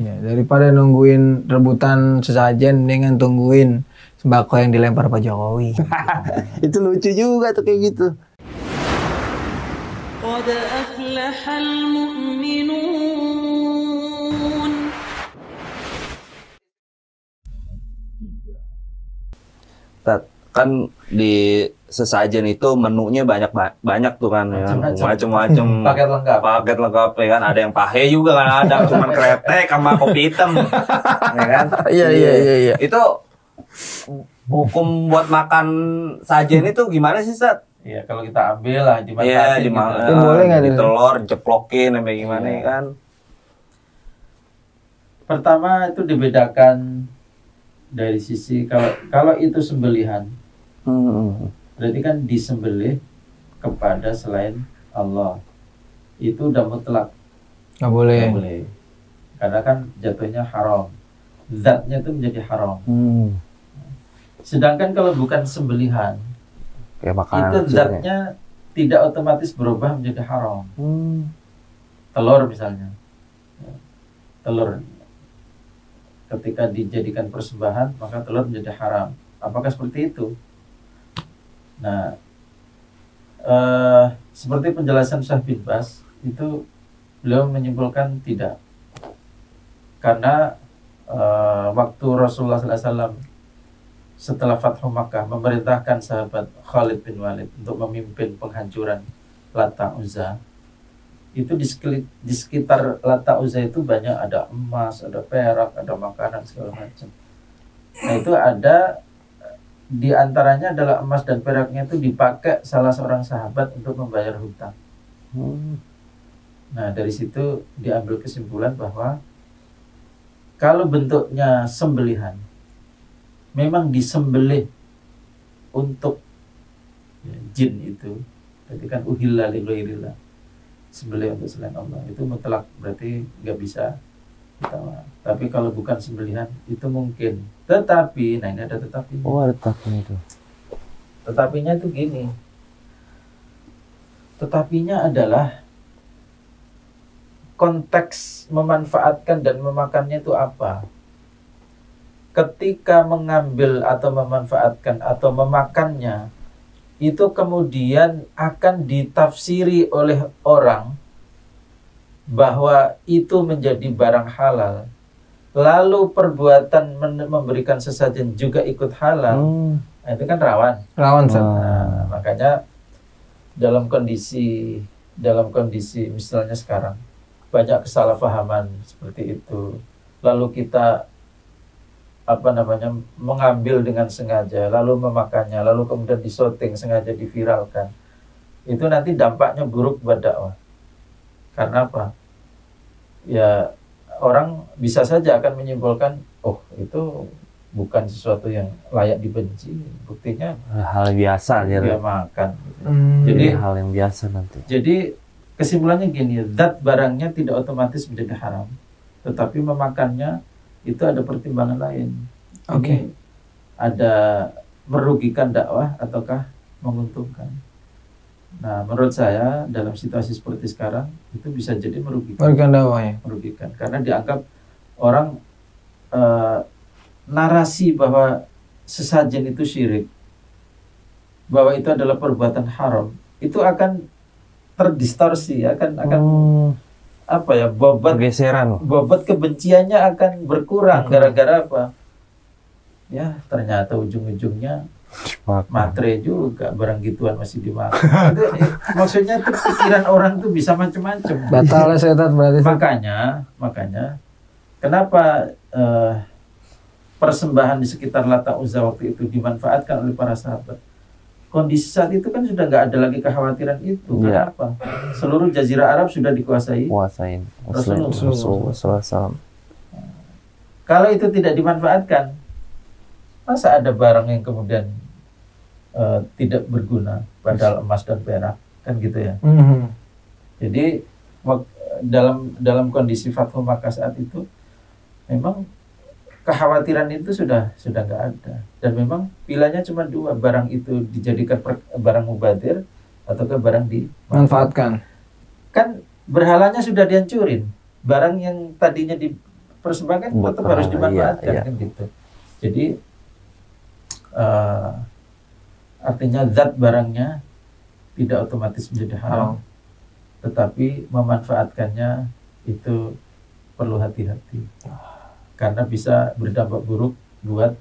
Ya, daripada nungguin rebutan sesajen dengan tungguin sembako yang dilempar Pak Jokowi. Itu lucu juga tuh kayak gitu. قد أفلح المؤمنون. Kan di sesajen itu menunya banyak tuh kan, macam-macam. Paket lengkap ya kan, ada yang pahe juga kan, ada cuman kretek sama kopi hitam, ya kan? Iya. Itu hukum buat makan sajen itu gimana sih, Sat? Iya, kalau kita ambil lah Iya, dimanfaatin gitu. Boleh nggak di tuh? telur ceplokin apa gimana ya kan? Pertama itu dibedakan dari sisi kalau itu sembelihan, berarti kan disembelih kepada selain Allah, itu udah mutlak Nggak boleh. nggak boleh, karena kan jatuhnya haram, zatnya itu menjadi haram. Sedangkan kalau bukan sembelihan, Kayak makanan itu kecilnya. zatnya tidak otomatis berubah menjadi haram. Telur misalnya, telur ketika dijadikan persembahan maka telur menjadi haram. Apakah seperti itu? Nah, seperti penjelasan Syekh bin Baz itu, beliau menyimpulkan tidak, karena waktu Rasulullah SAW setelah Fathu Makkah memerintahkan sahabat Khalid bin Walid untuk memimpin penghancuran Lata Uzza, itu di sekitar Lata Uzza itu banyak, ada emas, ada perak, ada makanan segala macam. Nah itu ada, di antaranya adalah emas dan peraknya itu dipakai salah seorang sahabat untuk membayar hutang. Nah dari situ diambil kesimpulan bahwa kalau bentuknya sembelihan, memang disembelih untuk jin itu, berarti kan uhilla li ghairillah, sembelih untuk selain Allah, itu mutlak, berarti nggak bisa kita. Tapi kalau bukan sembelihan itu mungkin. Tetapi, nah ini ada tetapinya. Oh, ada tetapinya itu. Tetapinya itu gini. Tetapinya adalah konteks memanfaatkan dan memakannya itu apa? Ketika mengambil atau memanfaatkan atau memakannya, itu kemudian akan ditafsiri oleh orang bahwa itu menjadi barang halal, lalu perbuatan memberikan sesajen juga ikut halal. Nah, itu kan rawan. Nah, makanya dalam kondisi misalnya sekarang banyak kesalahpahaman seperti itu, lalu kita mengambil dengan sengaja, lalu memakannya, lalu kemudian disyuting, sengaja diviralkan, itu nanti dampaknya buruk buat dakwah. Karena apa? Ya orang bisa saja akan menyimpulkan, oh itu bukan sesuatu yang layak dibenci, buktinya Hal biasa dia gitu. makan. Jadi hal yang biasa nanti. Jadi kesimpulannya gini, zat barangnya tidak otomatis menjadi haram, tetapi memakannya itu ada pertimbangan lain. Oke. Ada merugikan dakwah ataukah menguntungkan. Nah, menurut saya dalam situasi seperti sekarang itu bisa jadi merugikan. Merugikan dakwah ya. Merugikan karena dianggap orang narasi bahwa sesajen itu syirik, bahwa itu adalah perbuatan haram, itu akan terdistorsi, akan Geseran. bobot kebenciannya akan berkurang gara-gara apa? Ya ternyata ujung-ujungnya matre juga, barang gituan masih dimakan. Maksudnya tuh pikiran orang tuh bisa macam-macam. Batal setan berarti. Makanya kenapa persembahan di sekitar Lata Uzza waktu itu dimanfaatkan oleh para sahabat? Kondisi saat itu kan sudah nggak ada lagi kekhawatiran itu. Kenapa? Seluruh Jazirah Arab sudah dikuasain Rasulullah SAW. Kalau itu tidak dimanfaatkan, masa ada barang yang kemudian tidak berguna, padahal emas dan perak, kan gitu ya. Jadi dalam kondisi Fathu Makkah saat itu, memang kekhawatiran itu sudah nggak ada, dan memang pilihannya cuma dua, barang itu dijadikan barang mubadir ataukah barang dimanfaatkan. Kan berhalanya sudah dihancurin, barang yang tadinya persembahan Buat tetap harus pahala, dimanfaatkan iya. kan gitu. Jadi artinya zat barangnya tidak otomatis menjadi haram, tetapi memanfaatkannya itu perlu hati-hati karena bisa berdampak buruk buat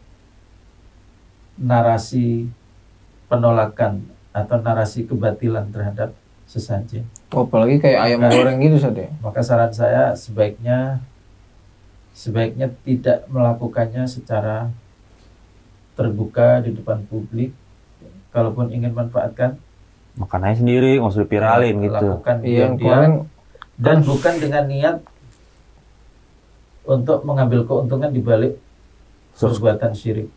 narasi penolakan atau narasi kebatilan terhadap sesajen. Apalagi kayak ayam goreng gitu Ustaz ya. Maka saran saya sebaiknya tidak melakukannya secara terbuka di depan publik. Kalaupun ingin manfaatkan, Makan aja sendiri, nggak usah dipiralin gitu. lakukan Iya, diam-diam kemarin dan bukan dengan niat untuk mengambil keuntungan di balik perbuatan syirik.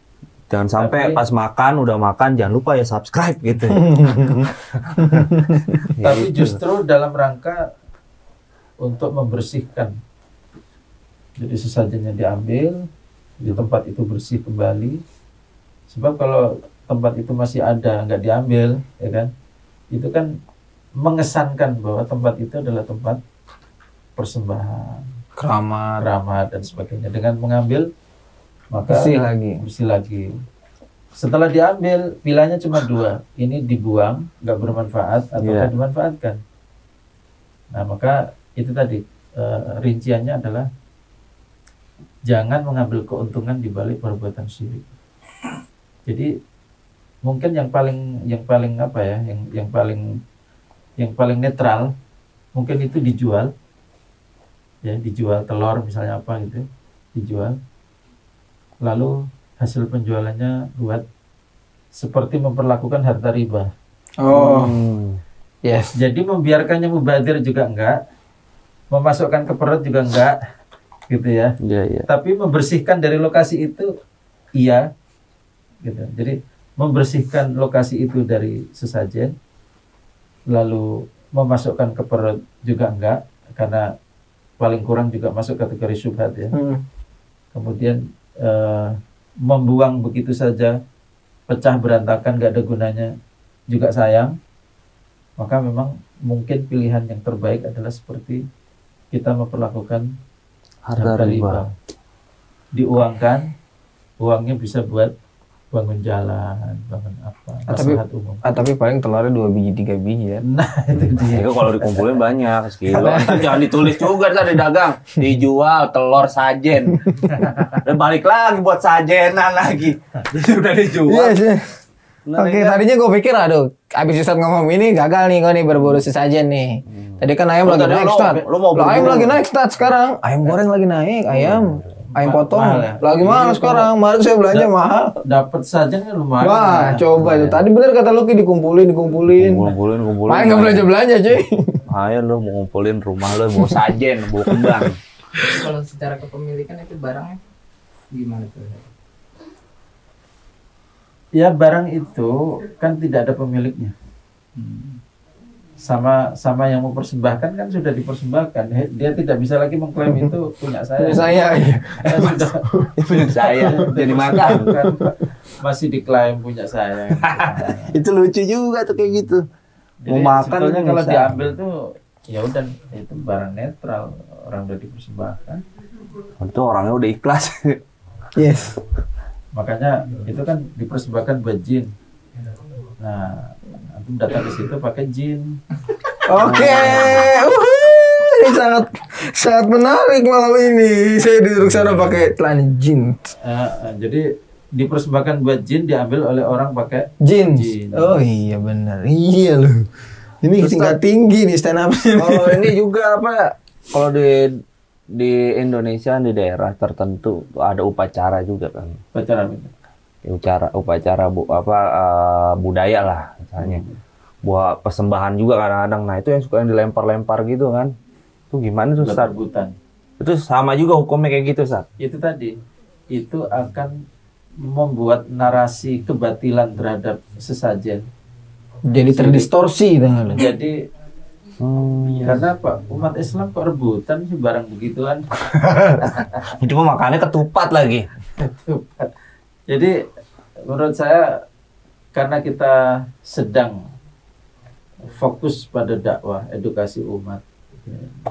Jangan sampai Tapi- pas makan, udah makan, jangan lupa ya subscribe gitu. Tapi Gitu. justru dalam rangka untuk membersihkan. Jadi sesajennya diambil, di tempat itu bersih kembali. Sebab kalau tempat itu masih ada, nggak diambil, ya kan? Itu kan mengesankan bahwa tempat itu adalah tempat persembahan, keramat dan sebagainya. Dengan mengambil, maka bersih lagi. Setelah diambil, pilihannya cuma dua. Ini dibuang, nggak bermanfaat, atau dimanfaatkan. Nah, maka itu tadi rinciannya adalah jangan mengambil keuntungan di balik perbuatan syirik. Jadi mungkin yang paling apa ya, yang paling netral mungkin itu dijual, ya dijual telur misalnya apa gitu, dijual. Lalu hasil penjualannya buat seperti memperlakukan harta riba. Yes. Jadi membiarkannya mubazir juga enggak, memasukkan ke perut juga enggak, gitu ya. Iya. Tapi membersihkan dari lokasi itu, iya, gitu. Jadi membersihkan lokasi itu dari sesajen, lalu memasukkan ke perut juga enggak, karena paling kurang juga masuk kategori syubhat ya. Kemudian membuang begitu saja, pecah berantakan, nggak ada gunanya, juga sayang. Maka memang mungkin pilihan yang terbaik adalah seperti kita memperlakukan harta riba. Diuangkan, uangnya bisa buat bangun jalan, bangun apa, maslahat umum. Tapi paling telurnya 2 biji 3 biji ya. Nah, itu dia. Itu kalau dikumpulin banyak sekilo. Kan jangan ditulis juga tadi dagang. Dijual telur sajen. Dan balik lagi buat sajenan lagi. Udah dijual. Oke, tadinya gue pikir aduh, abis Ustaz ngomong ini gagal nih gue nih berburu sesajen nih. Tadi kan ayam lagi naik Ustaz. Ayam lagi naik Ustaz sekarang. Ayam goreng lagi naik, ayam potong mahal ya? lagi mahal sekarang. Kemarin saya belanja mahal. Dapat saja kan lumayan. Wah, coba itu. Tadi bener kata Lucky dikumpulin. Kumpulin. Main nggak belanja cuy. Ayo lu mau ngumpulin rumah lu, mau sajen, mau kembang. Kalau secara kepemilikan itu barangnya gimana tuh? Ya barang itu kan tidak ada pemiliknya. Sama yang mempersembahkan kan sudah dipersembahkan. Dia tidak bisa lagi mengklaim itu punya saya. Saya iya. Sudah Punya saya jadi makan. kan, masih diklaim punya saya. Itu lucu juga tuh kayak gitu. Jadi Mau makan sebetulnya itu kalau bisa. diambil tuh ya udah itu barang netral, orang udah dipersembahkan. Itu orangnya udah ikhlas. Yes. Makanya itu kan dipersembahkan buat jin. Nah, antum datang ke situ pakai jin. Oke. Ini sangat menarik malam ini. Saya duduk sana pakai celana jin. Jadi dipersembahkan buat jin, diambil oleh orang pakai Jin. Jin. Oh iya benar. Iya loh. Ini tingkat tinggi nih stand up. Kalau ini juga apa? Kalau di Indonesia di daerah tertentu ada upacara juga kan. Pacaran itu. Upacara budaya lah misalnya. Buat persembahan juga kadang-kadang. Nah, itu yang suka yang dilempar-lempar gitu kan. Itu gimana tuh, Ustaz? Rebutan. Itu sama juga hukumnya kayak gitu, Ustaz. Itu tadi. Itu akan membuat narasi kebatilan terhadap sesajen. Jadi terdistorsi dengan. Jadi karena apa? Umat Islam kok rebutan sih barang begituan. Cuma makannya ketupat lagi. Jadi menurut saya karena kita sedang fokus pada dakwah, edukasi umat,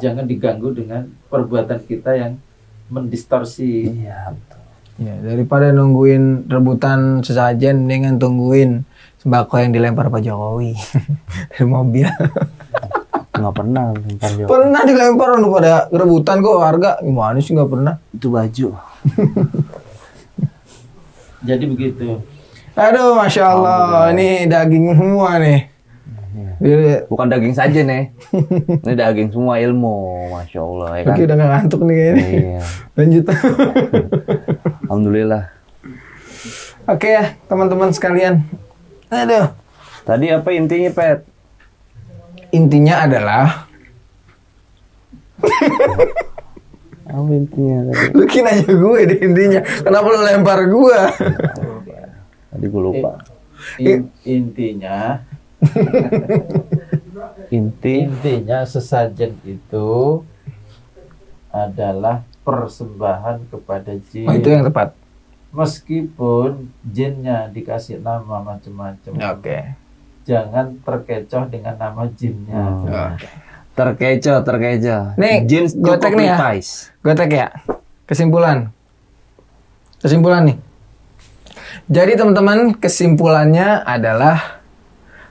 jangan diganggu dengan perbuatan kita yang mendistorsi. Iya, betul. Ya, daripada nungguin rebutan sesajen dengan tungguin sembako yang dilempar Pak Jokowi dari mobil. Nggak pernah lempar Jokowi. Pernah dilempar lu pada rebutan kok harga. Gimana sih nggak pernah? Itu baju. Jadi begitu. Aduh, Masya Allah, ini daging semua nih. Dia- Bukan daging saja nih. Ini daging semua ilmu, Masya Allah ya kan. Oke, udah nggak ngantuk nih kayaknya. Iya. Lanjut. Alhamdulillah. Oke ya, teman-teman sekalian. Aduh. Tadi apa intinya, Pet? Intinya adalah Apa intinya tadi? lu kira aja gue di intinya. Kenapa lu lempar gue? Tadi gue lupa. Intinya Inti intinya sesajen itu adalah persembahan kepada jin. Oh, itu yang tepat. Meskipun jinnya dikasih nama macam-macam. Oke. Jangan terkecoh dengan nama jinnya. Oke. terkecoh. Nih, Jin gue tag nih ya. Gue tag ya. Kesimpulan nih. Jadi teman-teman, kesimpulannya adalah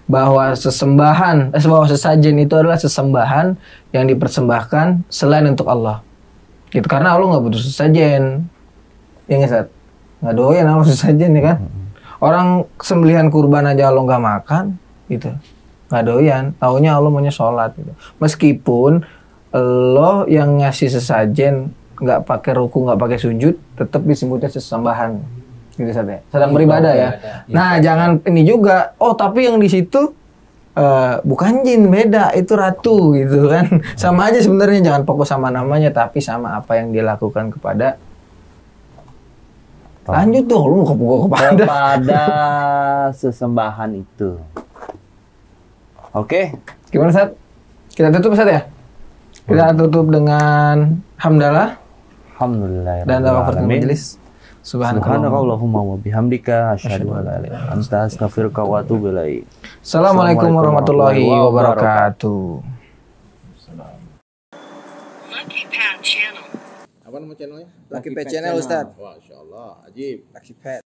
bahwa bahwa sesajen itu adalah sesembahan yang dipersembahkan selain untuk Allah. Gitu, karena Allah nggak butuh sesajen. Ya nggak, Sat? Nggak doyan Allah sesajen ya kan? Orang sembelihan kurban aja Allah nggak makan, gitu. Nggak doyan. Taunya Allah maunya sholat. Gitu. Meskipun lo yang ngasih sesajen nggak pakai ruku, nggak pakai sujud, tetap disebutnya sesembahan. Gitu saja. Sedang beribadah ya. Nah, jangan ini juga. Oh, tapi yang di situ bukan jin, beda, itu ratu gitu kan. Sama aja sebenarnya, jangan fokus sama namanya tapi sama apa yang dilakukan kepada. Lanjut tuh, lu mau kepada sesembahan itu. Oke. Gimana, Sat? Kita tutup, Sat ya? Kita tutup dengan hamdalah Alhamdulillah dan kafaratul majelis. Subhanakallahumma wa bihamdika asyhadu an la ilaha illa anta astaghfiruka wa atubu ilaik. Assalamualaikum warahmatullahi wabarakatuh. Lucky Pad Channel. Apa nama channelnya? Lucky Pad Channel, Ustaz. Masya Allah, ajib. Lucky Pad.